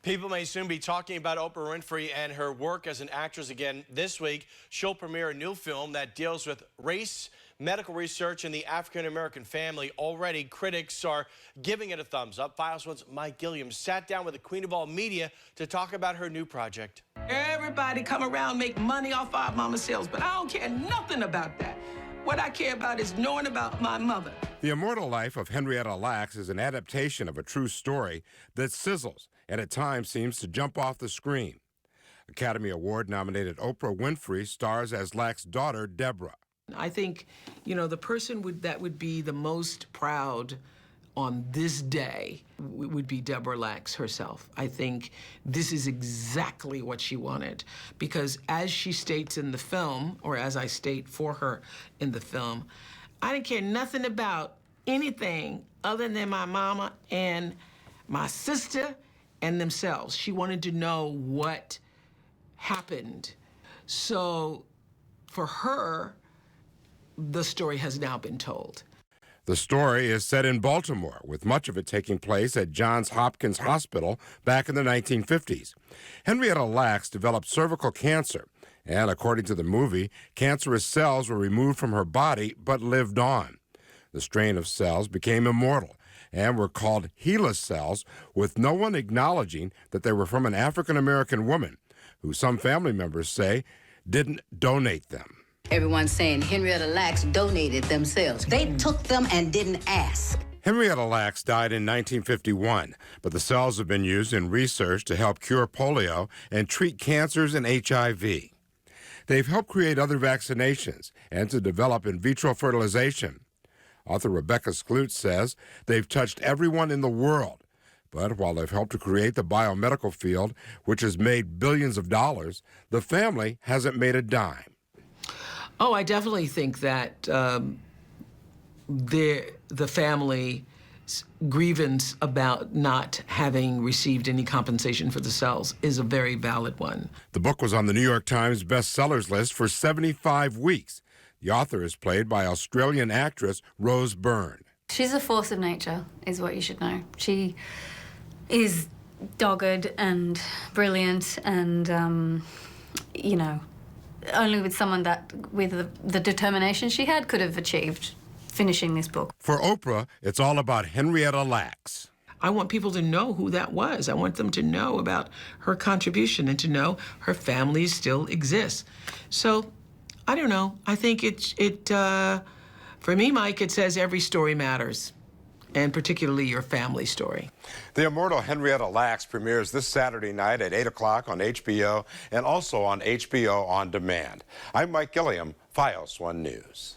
People may soon be talking about Oprah Winfrey and her work as an actress again. This week, she'll premiere a new film that deals with race, medical research, and the African-American family. Already, critics are giving it a thumbs up. Files One's Mike Gilliam sat down with the queen of all media to talk about her new project. Everybody come around, make money off our mama sales, but I don't care nothing about that. What I care about is knowing about my mother. The Immortal Life of Henrietta Lacks is an adaptation of a true story that sizzles and at times seems to jump off the screen. Academy Award-nominated Oprah Winfrey stars as Lacks' daughter, Deborah. I think, the person that would be the most proud on this day would be Deborah Lacks herself. I think this is exactly what she wanted, because as she states in the film, or as I state for her in the film, I didn't care nothing about anything other than my mama and my sister and themselves. She wanted to know what happened. So for her, the story has now been told. The story is set in Baltimore, with much of it taking place at Johns Hopkins Hospital back in the 1950s. Henrietta Lacks developed cervical cancer, and according to the movie, cancerous cells were removed from her body but lived on. The strain of cells became immortal and were called HeLa cells, with no one acknowledging that they were from an African-American woman, who some family members say didn't donate them. Everyone's saying Henrietta Lacks donated themselves. They took them and didn't ask. Henrietta Lacks died in 1951, but the cells have been used in research to help cure polio and treat cancers and HIV. They've helped create other vaccinations and to develop in vitro fertilization. Author Rebecca Skloot says they've touched everyone in the world. But while they've helped to create the biomedical field, which has made billions of dollars, the family hasn't made a dime. Oh, I definitely think that the family's grievance about not having received any compensation for the cells is a very valid one. The book was on the New York Times bestsellers list for 75 weeks. The author is played by Australian actress Rose Byrne. She's a force of nature, is what you should know. She is dogged and brilliant and, only with someone that, with the determination she had, could have achieved finishing this book. For Oprah, it's all about Henrietta Lacks. I want people to know who that was. I want them to know about her contribution and to know her family still exists. So, I don't know. I think for me, Mike, it says every story matters, and particularly your family story. The Immortal Henrietta Lacks premieres this Saturday night at 8 o'clock on HBO and also on HBO On Demand. I'm Mike Gilliam, Files One News.